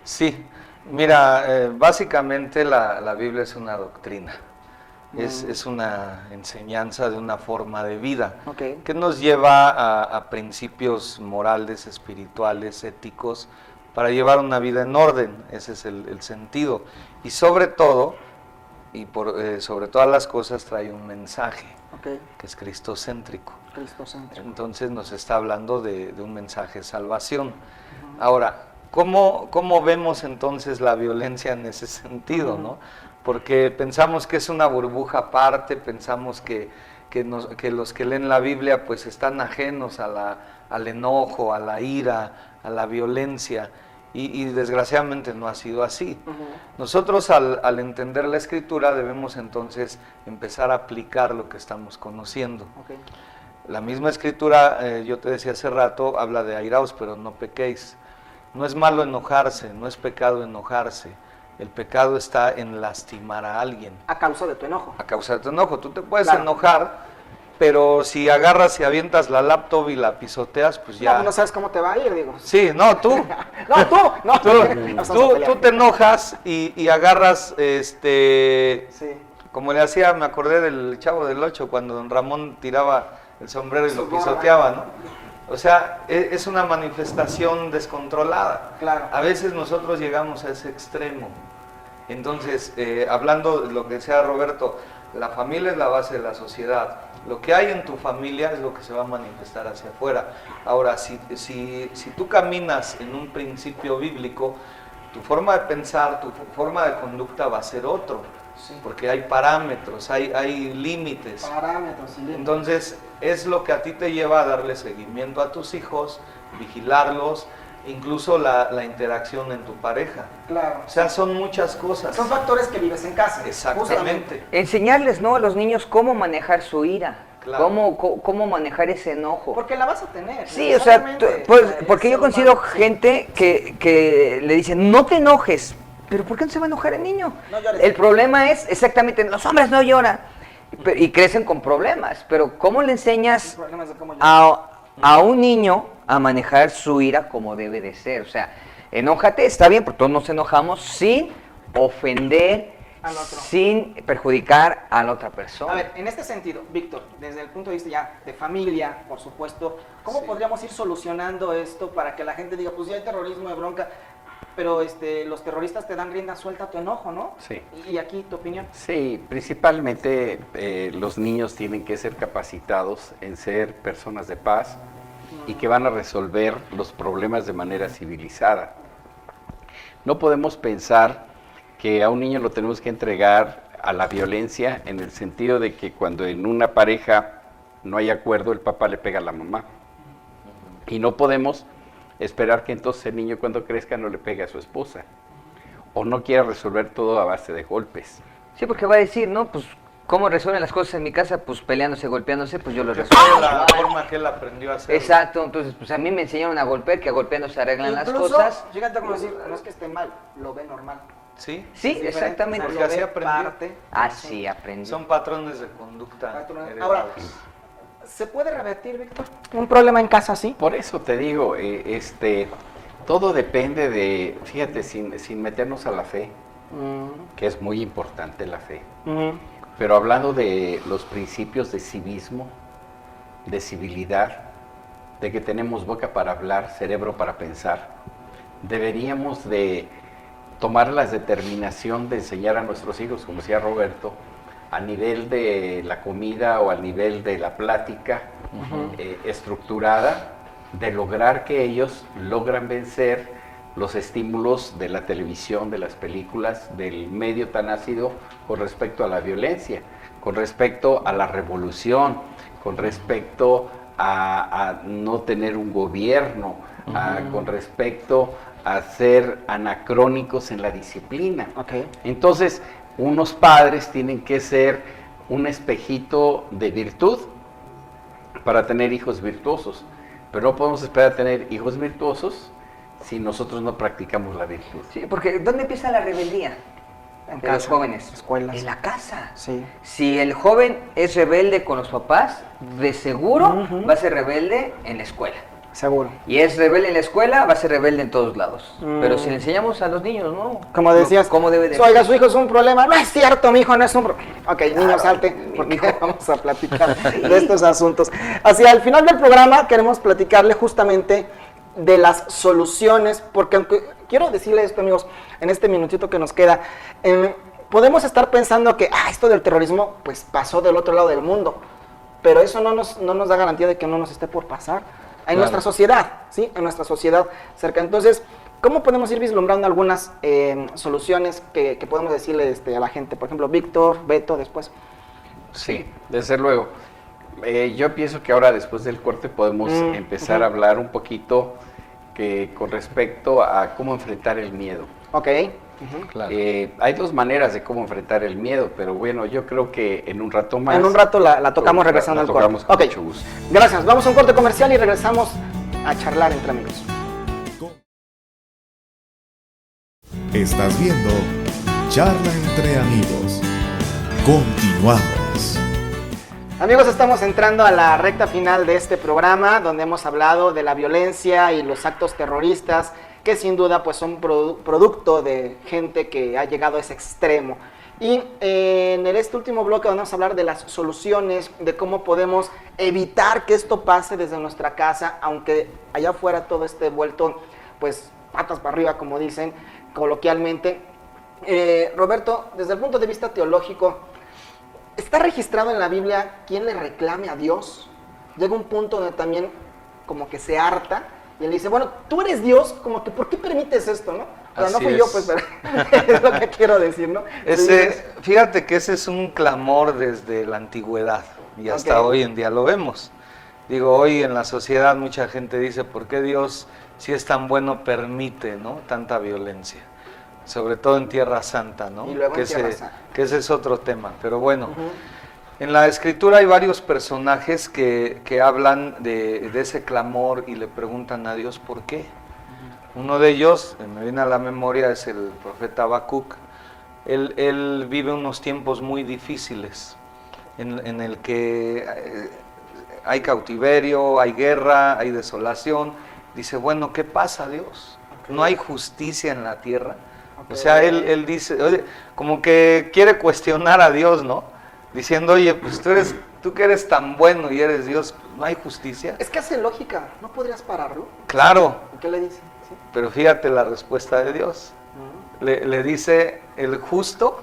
Sí, mira, básicamente la Biblia es una doctrina. Es una enseñanza de una forma de vida que nos lleva a principios morales, espirituales, éticos, para llevar una vida en orden. Ese es el sentido. Y sobre todo, sobre todas las cosas, trae un mensaje que es cristocéntrico. Entonces nos está hablando de un mensaje de salvación. Ahora, ¿cómo vemos entonces la violencia en ese sentido, no? Porque pensamos que es una burbuja aparte, pensamos que los que leen la Biblia pues están ajenos al enojo, a la ira, a la violencia, y desgraciadamente no ha sido así. Nosotros al entender la Escritura debemos entonces empezar a aplicar lo que estamos conociendo. La misma Escritura, yo te decía hace rato, habla de airaos, pero no pequéis. No es malo enojarse, no es pecado enojarse. El pecado está en lastimar a alguien. A causa de tu enojo. A causa de tu enojo. Tú te puedes enojar, pero si agarras y avientas la laptop y la pisoteas, pues ya... No sabes cómo te va a ir, digo. Sí, no, tú. Tú te enojas y agarras, como le hacía, me acordé del Chavo del Ocho, cuando don Ramón tiraba el sombrero y lo pisoteaba, ¿no? O sea, es una manifestación descontrolada. A veces nosotros llegamos a ese extremo. Entonces, hablando de lo que decía Roberto, la familia es la base de la sociedad. Lo que hay en tu familia es lo que se va a manifestar hacia afuera. Ahora, si tú caminas en un principio bíblico, tu forma de pensar, tu forma de conducta va a ser otro. Porque hay parámetros, hay límites. Entonces, es lo que a ti te lleva a darle seguimiento a tus hijos, vigilarlos, incluso la interacción en tu pareja. O sea, son muchas cosas. Son factores que vives en casa. Exactamente. Enseñarles, ¿no?, a los niños cómo manejar su ira. Cómo manejar ese enojo. Porque la vas a tener. Sí, o sea, porque yo considero gente que le dicen, no te enojes. ¿Pero por qué no se va a enojar el niño? El problema es, exactamente, los hombres no lloran. Y crecen con problemas. Pero ¿cómo le enseñas a un niño a manejar su ira como debe de ser? O sea, enójate, está bien, porque todos nos enojamos sin ofender, sin perjudicar a la otra persona. A ver, en este sentido, Víctor, desde el punto de vista ya de familia, por supuesto, ¿cómo podríamos ir solucionando esto para que la gente diga, pues ya hay terrorismo de bronca, pero los terroristas te dan rienda suelta a tu enojo, ¿no? Sí. ¿Y aquí tu opinión? Sí, principalmente los niños tienen que ser capacitados en ser personas de paz y que van a resolver los problemas de manera civilizada. No podemos pensar que a un niño lo tenemos que entregar a la violencia en el sentido de que cuando en una pareja no hay acuerdo, el papá le pega a la mamá. Y no podemos esperar que entonces el niño cuando crezca no le pegue a su esposa o no quiera resolver todo a base de golpes. Sí, porque va a decir, ¿no? Pues, ¿cómo resuelven las cosas en mi casa? Pues peleándose, golpeándose, pues yo lo resuelvo. La forma que él aprendió a hacer. Exacto, entonces, pues a mí me enseñaron a golpear, que a golpeando se arreglan las cosas. Fíjate cómo decir, no es que esté mal, lo ve normal. Sí, exactamente. Porque así aprendió. Así aprendió. Son patrones de conducta. Ahora, ¿se puede revertir, Víctor, un problema en casa así? Por eso te digo, todo depende de, fíjate, sin meternos a la fe, que es muy importante la fe, pero hablando de los principios de civismo, de civilidad, de que tenemos boca para hablar, cerebro para pensar, deberíamos de tomar la determinación de enseñar a nuestros hijos, como decía Roberto, a nivel de la comida o al nivel de la plática estructurada, de lograr que ellos logran vencer los estímulos de la televisión, de las películas, del medio tan ácido con respecto a la violencia, con respecto a la revolución, con respecto a no tener un gobierno, con respecto a ser anacrónicos en la disciplina. Okay. Entonces, unos padres tienen que ser un espejito de virtud para tener hijos virtuosos, pero no podemos esperar a tener hijos virtuosos si nosotros no practicamos la virtud. Sí, porque ¿dónde empieza la rebeldía? En De los casa, jóvenes. escuelas. En la casa. Sí. Si el joven es rebelde con los papás, de seguro va a ser rebelde en la escuela. Seguro. Y es rebelde en la escuela, va a ser rebelde en todos lados. Pero si le enseñamos a los niños, ¿no? Como decías, ¿cómo debe de oiga, su hijo es un problema. No es cierto, mi hijo no es un problema. Ok, niño, salte, mi porque hijo. vamos a platicar de estos asuntos. Hacia el final del programa queremos platicarle justamente de las soluciones, porque aunque quiero decirle esto, amigos, en este minutito que nos queda, podemos estar pensando que esto del terrorismo pues pasó del otro lado del mundo, pero eso no nos da garantía de que no nos esté por pasar en Claro. nuestra sociedad, ¿sí? En nuestra sociedad cerca. Entonces, ¿cómo podemos ir vislumbrando algunas soluciones que podemos decirle a la gente? Por ejemplo, Víctor, Beto, después. Sí, desde luego. Yo pienso que ahora, después del corte, podemos empezar a hablar un poquito con respecto a cómo enfrentar el miedo. Ok. Claro. Hay dos maneras de cómo enfrentar el miedo, pero bueno, yo creo que en un rato más... En un rato la tocamos regresando al corte. tocamos con Ok. mucho gusto. Gracias. Vamos a un corte comercial y regresamos a charlar entre amigos. Estás viendo Charla entre amigos. Continuamos. Amigos, estamos entrando a la recta final de este programa donde hemos hablado de la violencia y los actos terroristas que sin duda pues son producto de gente que ha llegado a ese extremo. Y en este último bloque vamos a hablar de las soluciones, de cómo podemos evitar que esto pase desde nuestra casa, aunque allá afuera todo esté vuelto pues patas para arriba, como dicen coloquialmente. Roberto, desde el punto de vista teológico, ¿está registrado en la Biblia quién le reclame a Dios? Llega un punto donde también como que se harta y él dice, bueno, tú eres Dios, como que ¿por qué permites esto, no? Pero no Así fui es. yo, pues, pero es lo que quiero decir, ¿no? Fíjate que ese es un clamor desde la antigüedad y hasta Ok. hoy en día lo vemos. Digo, hoy en la sociedad mucha gente dice, ¿por qué Dios, si es tan bueno, permite, ¿no?, tanta violencia? Sobre todo en Tierra Santa, ¿no? Y luego que en Tierra Santa. Que ese es otro tema, pero bueno. En la escritura hay varios personajes que hablan de ese clamor y le preguntan a Dios por qué. Uno de ellos, me viene a la memoria, es el profeta Habacuc. Él vive unos tiempos muy difíciles en el que hay cautiverio, hay guerra, hay desolación. Dice, bueno, ¿qué pasa, Dios? ¿No hay justicia en la tierra? O sea, él dice, oye, como que quiere cuestionar a Dios, ¿no? Diciendo, oye, pues tú que eres tan bueno y eres Dios, ¿no hay justicia? Es que hace lógica, ¿no podrías pararlo? Claro, ¿Y qué le dice? ¿Sí? pero fíjate la respuesta de Dios. Le dice, el justo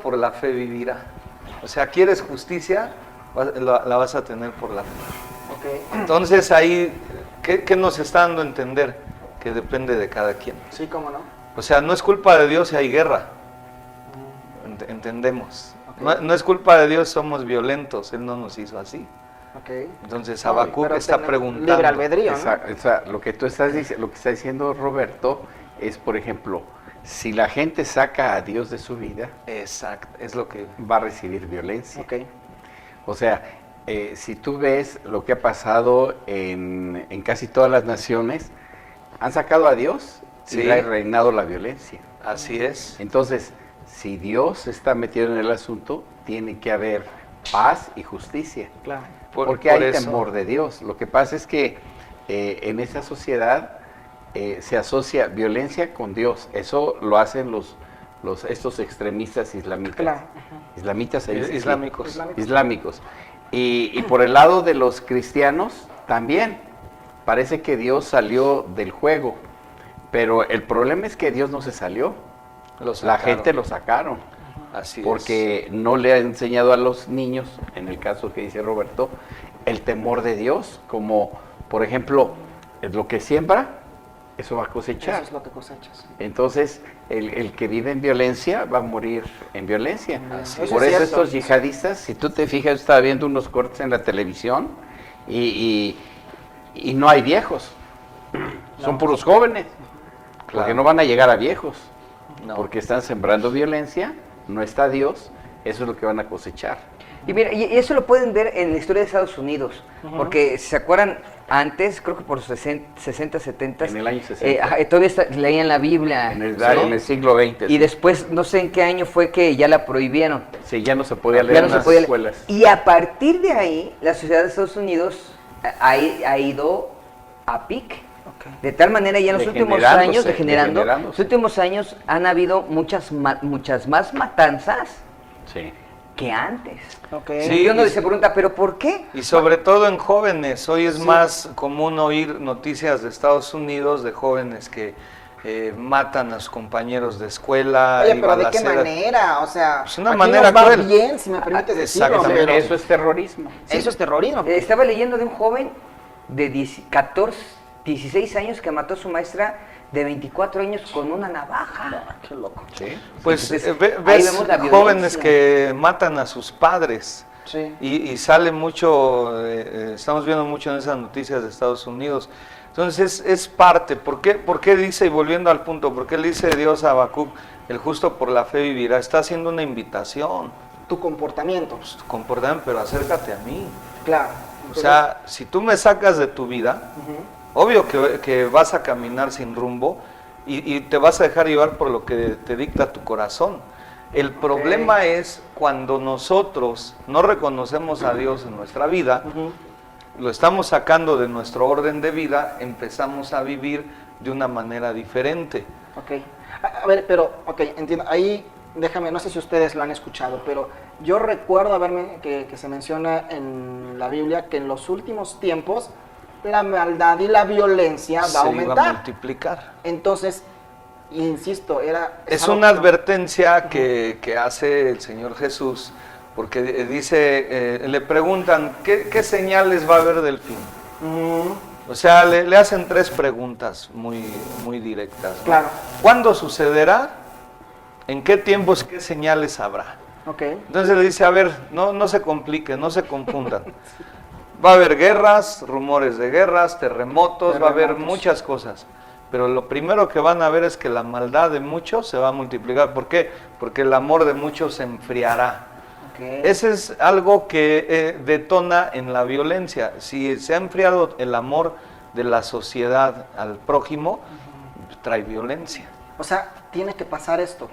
por la fe vivirá. O sea, ¿quieres justicia? La vas a tener por la fe. Ok. Entonces ahí, ¿qué nos está dando a entender? Que depende de cada quien. Sí, cómo no. O sea, no es culpa de Dios si hay guerra. Entendemos. Ok. No es culpa de Dios, somos violentos, Él no nos hizo así. Ok. Entonces No, Habacuc pero está tenemos preguntando. libre albedrío, ¿no? Lo que tú estás diciendo, lo que está diciendo Roberto es, por ejemplo, si la gente saca a Dios de su vida, Exacto, es lo que... va a recibir violencia. Ok. O sea, si tú ves lo que ha pasado en casi todas las naciones, han sacado a Dios Sí. y ha reinado la violencia. Así es. Entonces, si Dios está metido en el asunto, tiene que haber paz y justicia. Claro. Porque por hay eso- temor de Dios. Lo que pasa es que en esta sociedad se asocia violencia con Dios. Eso lo hacen estos extremistas islamitas. Claro. Islamitas se dice, sí. Islámicos. Islámicos. Y por el lado de los cristianos también. Parece que Dios salió del juego. Pero el problema es que Dios no se salió. Lo La sacaron. gente lo sacaron. Así porque no le ha enseñado a los niños, en el caso que dice Roberto, el temor de Dios, como por ejemplo, lo que siembra, eso va a cosechar. Eso es lo que cosechas. Entonces, el que vive en violencia va a morir en violencia. Así es. Por Eso eso es cierto. estos yihadistas, si tú te fijas, yo estaba viendo unos cortes en la televisión y no hay viejos, son puros jóvenes, porque Claro. no van a llegar a viejos, No. porque están sembrando violencia, no está Dios, eso es lo que van a cosechar. Y mira, y eso lo pueden ver en la historia de Estados Unidos, porque si se acuerdan, antes, creo que por los 60, 70, En el año 60. todavía leían la Biblia. En el, ¿sí? en el siglo XX. Y después, no sé en qué año fue que ya la prohibieron. Sí, ya no se podía leer Ya no en se las podía escuelas. Y a partir de ahí, la sociedad de Estados Unidos ha ido a pique. De tal manera, ya en los últimos años, Degenerándose. los últimos años han habido muchas más matanzas Sí. que antes. Ok. Sí. Y uno se pregunta, ¿pero por qué? Y sobre todo en jóvenes, hoy es más común oír noticias de Estados Unidos de jóvenes que matan a sus compañeros de escuela. Oye, y pero ¿de qué balaceras. manera? O sea, Pues una aquí manera nos va cruel. bien, si me permites decirlo. Exactamente. pero Eso es terrorismo. eso es terrorismo. Estaba leyendo de un joven de 16 años que mató a su maestra de 24 años con una navaja. Qué loco. Sí. Pues Entonces, ahí ves vemos la jóvenes violencia. que matan a sus padres. Sí. Y sale mucho, estamos viendo mucho en esas noticias de Estados Unidos. Entonces es parte. ¿Por qué dice, y volviendo al punto, por qué le dice Dios a Habacuc, el justo por la fe vivirá? Está haciendo una invitación, Tu comportamiento. pues, tu comportamiento, pero acércate a mí. Claro. O sea, si tú me sacas de tu vida, obvio que vas a caminar sin rumbo y te vas a dejar llevar por lo que te dicta tu corazón. El problema es cuando nosotros no reconocemos a Dios en nuestra vida, lo estamos sacando de nuestro orden de vida, empezamos a vivir de una manera diferente. Ok. A ver, pero, ok, entiendo. Ahí, déjame, no sé si ustedes lo han escuchado, pero yo recuerdo que se menciona en la Biblia que en los últimos tiempos la maldad y la violencia va a Se iba a aumentar. multiplicar. Entonces, insisto, Es algo una que no- advertencia que hace el Señor Jesús, porque dice, le preguntan, ¿qué señales va a haber del fin? O sea, le hacen 3 preguntas muy directas, ¿no? Claro. ¿Cuándo sucederá? ¿En qué tiempos, qué señales habrá? Ok. Entonces le dice, a ver, no se compliquen, no se confundan. Va a haber guerras, rumores de guerras, terremotos, va a haber Terremotos. muchas cosas. Pero lo primero que van a ver es que la maldad de muchos se va a multiplicar. ¿Por qué? Porque el amor de muchos se enfriará. Ok. Ese es algo que detona en la violencia. Si se ha enfriado el amor de la sociedad al prójimo, trae violencia. O sea, tiene que pasar esto.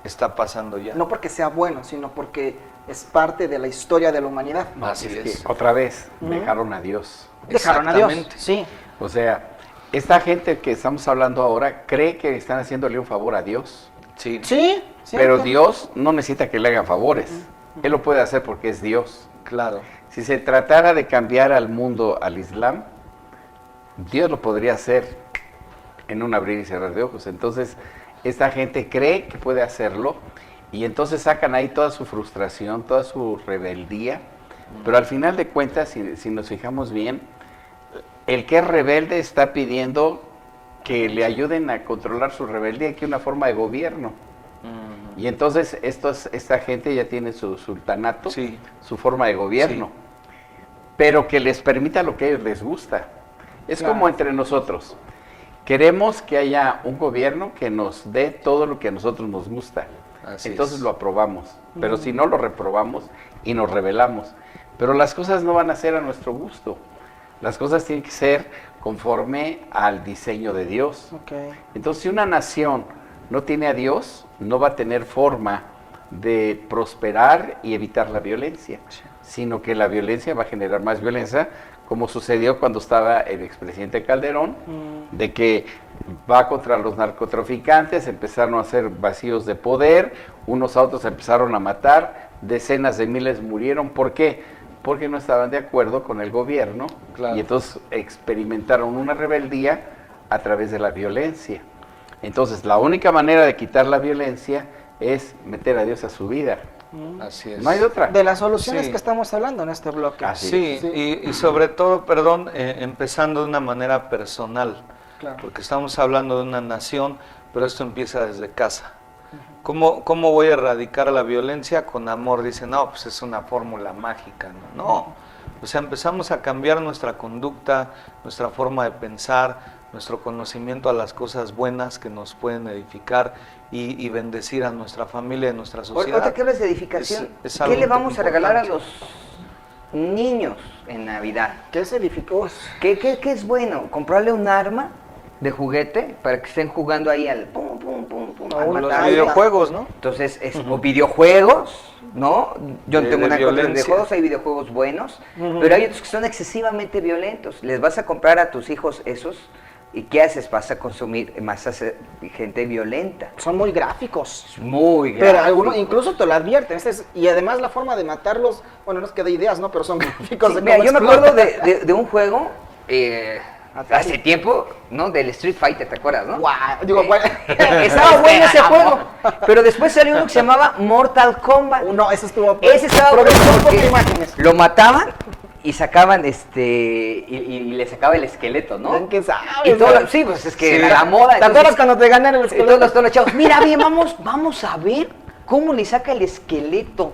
Está pasando ya. No porque sea bueno, sino porque es parte de la historia de la humanidad. Así Es es. que otra vez dejaron a Dios. Dejaron a Dios. Exactamente. Sí. O sea, esta gente que estamos hablando ahora cree que están haciéndole un favor a Dios. Sí. Sí. Pero cierto. Dios no necesita que le hagan favores. Él lo puede hacer porque es Dios. Claro. Si se tratara de cambiar al mundo al Islam, Dios lo podría hacer en un abrir y cerrar de ojos. Entonces, esta gente cree que puede hacerlo y entonces sacan ahí toda su frustración, toda su rebeldía. Pero al final de cuentas, si nos fijamos bien, el que es rebelde está pidiendo que le ayuden a controlar su rebeldía, y que una forma de gobierno. Y entonces esta gente ya tiene su sultanato, Sí. su forma de gobierno, pero que les permita lo que a ellos les gusta. Es Claro. como entre nosotros. Queremos que haya un gobierno que nos dé todo lo que a nosotros nos gusta. Así Entonces es. lo aprobamos, pero si no lo reprobamos y nos rebelamos. Pero las cosas no van a ser a nuestro gusto. Las cosas tienen que ser conforme al diseño de Dios. Ok. Entonces, si una nación no tiene a Dios, no va a tener forma de prosperar y evitar la violencia, sino que la violencia va a generar más violencia, como sucedió cuando estaba el expresidente Calderón, de que va contra los narcotraficantes, empezaron a hacer vacíos de poder, unos a otros empezaron a matar, decenas de miles murieron. ¿Por qué? Porque no estaban de acuerdo con el gobierno, Claro. y entonces experimentaron una rebeldía a través de la violencia. Entonces, la única manera de quitar la violencia es meter a Dios a su vida. Así es. No hay otra. De las soluciones Sí. que estamos hablando en este bloque. Así Sí, y sobre todo, perdón, empezando de una manera personal, Claro. porque estamos hablando de una nación, pero esto empieza desde casa. ¿Cómo voy a erradicar la violencia? Con amor. Dicen, no, pues es una fórmula mágica. No, o sea, empezamos a cambiar nuestra conducta, nuestra forma de pensar, nuestro conocimiento a las cosas buenas que nos pueden edificar y bendecir a nuestra familia y a nuestra sociedad. Ahorita que hablas de edificación, Es ¿qué algo le vamos a regalar a importante. los niños en Navidad? ¿Qué se edificó? ¿Qué es bueno? ¿Comprarle un arma de juguete para que estén jugando ahí al pum, pum, pum, pum? al Los matar? videojuegos, ¿no? Entonces, o videojuegos, ¿no? Yo De tengo una contra de violencia. videojuegos, hay videojuegos buenos, pero hay otros que son excesivamente violentos. ¿Les vas a comprar a tus hijos esos? ¿Y qué haces? Vas a consumir más gente violenta. Son muy gráficos. Muy Pero gráfico. algunos incluso te lo advierten. Y además la forma de matarlos, bueno, no es que de ideas, ¿no? Pero son gráficos. Sí, de mira, cómo yo me explotan. acuerdo de un juego hace tiempo, ¿no? Del Street Fighter, ¿te acuerdas, no? Guau, digo, bueno. Estaba bueno ese juego, pero después salió uno que se llamaba Mortal Kombat. No, ese estuvo. Ese estaba Pero bueno son porque pocas imágenes. lo mataban y sacaban y le sacaba el esqueleto, ¿no? ¿Quién que sabe? Y todo, ¿no? sí, pues es que Sí. era la moda. ¿Te acuerdas cuando te ganaron el Y esqueleto? todos los chavos, mira bien, vamos a ver cómo le saca el esqueleto,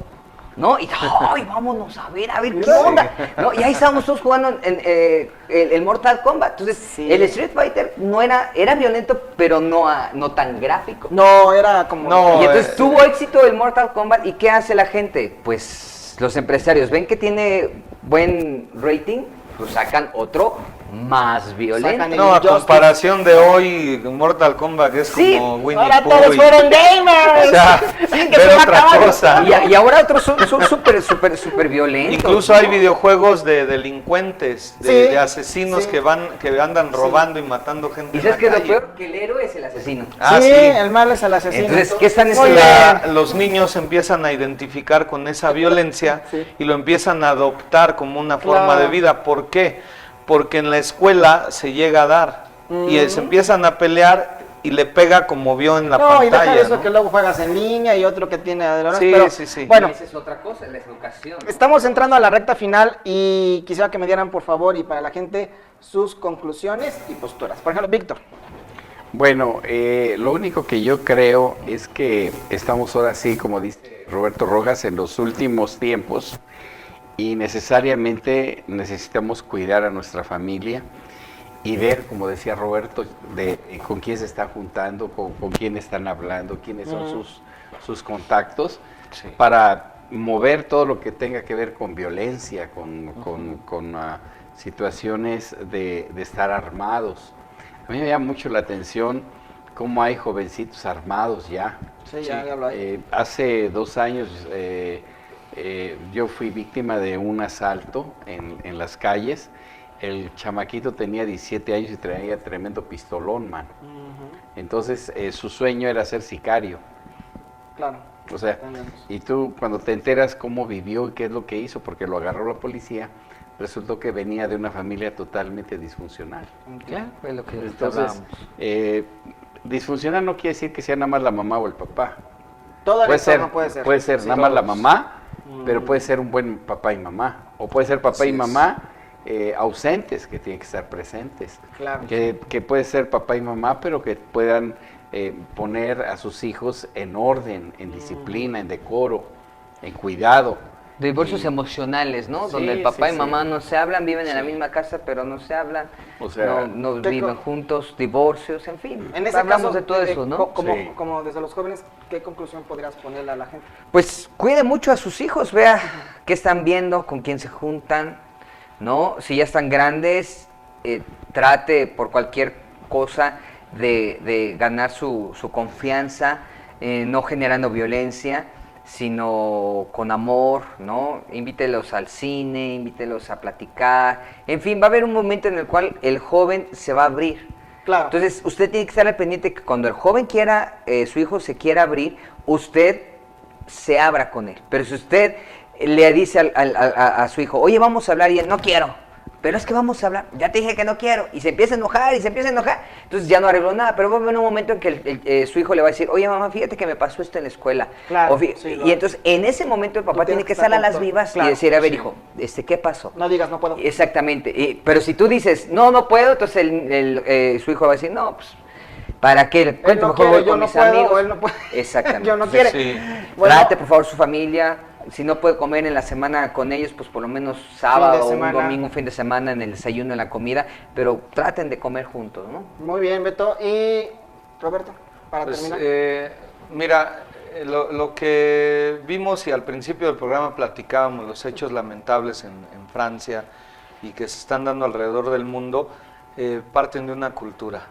¿no? Y ay, vámonos a ver qué Mira. onda, ¿no? Y ahí estábamos todos jugando en el Mortal Kombat. Entonces, Sí. el Street Fighter no era violento, pero no tan gráfico. No, era como. No, Y entonces tuvo éxito el Mortal Kombat. ¿Y qué hace la gente? Pues los empresarios ven que tiene buen rating, pues sacan otro más violento. Sacan No, a Injustice. comparación de hoy, Mortal Kombat es Sí, como Winnie Ahora Pooh todos y- fueron gamers. O sea, Sí, que ver se otra mataban. cosa. Y ahora otros son súper violentos. Incluso hay videojuegos de delincuentes, Sí, de asesinos sí. que andan robando y matando gente. ¿Y en la sabes qué es lo calle. peor? Que el héroe es el asesino. Ah, sí, sí. el mal es el asesino. Entonces, ¿qué están Muy estudiando? bien. Los niños empiezan a identificar con esa violencia Sí. y lo empiezan a adoptar como una forma Claro. de vida. ¿Por qué? Porque en la escuela se llega a dar y se empiezan a pelear y le pega como vio en la No, y deja pantalla. eso ¿no? que luego juegas en línea y otro que tiene adrenalina. Sí, pero, sí, sí. Bueno, Esa es otra cosa, la educación. estamos entrando a la recta final y quisiera que me dieran, por favor, y para la gente, sus conclusiones y posturas. Por ejemplo, Víctor. Bueno, lo único que yo creo es que estamos ahora sí, como dice Roberto Rojas, en los últimos tiempos y necesariamente necesitamos cuidar a nuestra familia y ver, como decía Roberto, con quién se están juntando, con quién están hablando, quiénes son sus contactos, Sí. para mover todo lo que tenga que ver con violencia, con situaciones de estar armados. A mí me llama mucho la atención cómo hay jovencitos armados ya. Sí, ya lo hay. Hace 2 años yo fui víctima de un asalto en las calles. El chamaquito tenía 17 años y traía tremendo pistolón, man. Entonces su sueño era ser sicario. Claro. O sea, Entendemos. y tú cuando te enteras cómo vivió y qué es lo que hizo, porque lo agarró la policía, resultó que venía de una familia totalmente disfuncional. Claro, es lo que Entonces, hablábamos. disfuncional no quiere decir que sea nada más la mamá o el papá. Todo el Puede ser, entorno puede ser. puede ser Sí, nada más la todos. mamá, pero puede ser un buen papá y mamá. O puede ser papá Así y es. mamá ausentes, que tienen que estar presentes. Claro. Que puede ser papá y mamá, pero que puedan poner a sus hijos en orden, en disciplina, en decoro, en cuidado. Divorcios Y- emocionales, ¿no? Sí, Donde el papá sí, y sí. mamá no se hablan, viven en la Sí. misma casa, pero no se hablan, O sea, no te viven co- juntos, divorcios, en fin. En ese hablamos caso, de todo eso, ¿no? Como, Sí. como desde los jóvenes, ¿qué conclusión podrías ponerle a la gente? Pues cuide mucho a sus hijos, vea qué están viendo, con quién se juntan, ¿no? Si ya están grandes, trate por cualquier cosa de ganar su confianza, no generando violencia, sino con amor, ¿no? Invítelos al cine, invítelos a platicar, en fin, va a haber un momento en el cual el joven se va a abrir. Claro. Entonces, usted tiene que estar al pendiente que cuando el joven quiera, su hijo se quiera abrir, usted se abra con él. Pero si usted le dice a su hijo, oye, vamos a hablar, y él, no quiero, pero es que vamos a hablar, ya te dije que no quiero, y se empieza a enojar, entonces ya no arregló nada, pero va a haber un momento en que su hijo le va a decir, oye mamá, fíjate que me pasó esto en la escuela. Claro, Y entonces en ese momento el papá tiene que estar a las vivas y decir, a ver hijo, ¿qué pasó? No digas, no puedo. Exactamente, pero si tú dices, no puedo, entonces su hijo va a decir, no, pues, ¿para qué? Él no quiere, yo no puedo, él no puede. Exactamente. Yo no quiere. Sí. Bueno, Trate, por favor, su familia. Si no puede comer en la semana con ellos, pues por lo menos sábado, un domingo, un fin de semana, en el desayuno, en la comida. Pero traten de comer juntos, ¿no? muy bien, Beto. Y Roberto, para Pues, terminar. mira, lo que vimos y al principio del programa platicábamos, los hechos lamentables en Francia y que se están dando alrededor del mundo, parten de una cultura.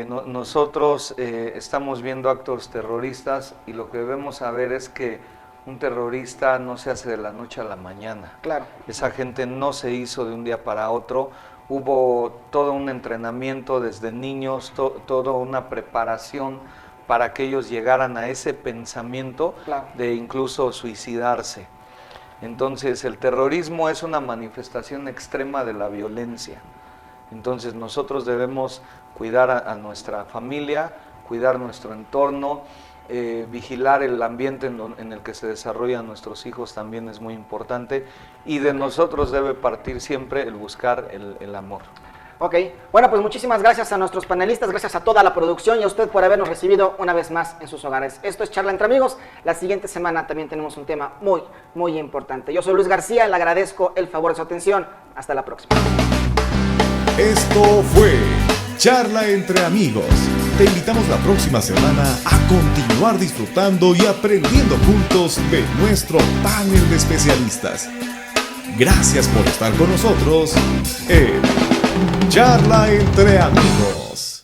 Nosotros estamos viendo actos terroristas y lo que debemos saber es que un terrorista no se hace de la noche a la mañana. Claro. Esa gente no se hizo de un día para otro. Hubo todo un entrenamiento desde niños, toda una preparación para que ellos llegaran a ese pensamiento Claro. de incluso suicidarse. Entonces el terrorismo es una manifestación extrema de la violencia. Entonces nosotros debemos cuidar a nuestra familia, cuidar nuestro entorno, vigilar el ambiente en el que se desarrollan nuestros hijos también es muy importante, y de nosotros debe partir siempre el buscar el amor. Ok, bueno, pues muchísimas gracias a nuestros panelistas, gracias a toda la producción y a usted por habernos recibido una vez más en sus hogares. Esto es Charla Entre Amigos. La siguiente semana también tenemos un tema muy importante. Yo soy Luis García, le agradezco el favor de su atención. Hasta la próxima. Esto fue Charla Entre Amigos. Te invitamos la próxima semana a continuar disfrutando y aprendiendo juntos de nuestro panel de especialistas. Gracias por estar con nosotros en Charla Entre Amigos.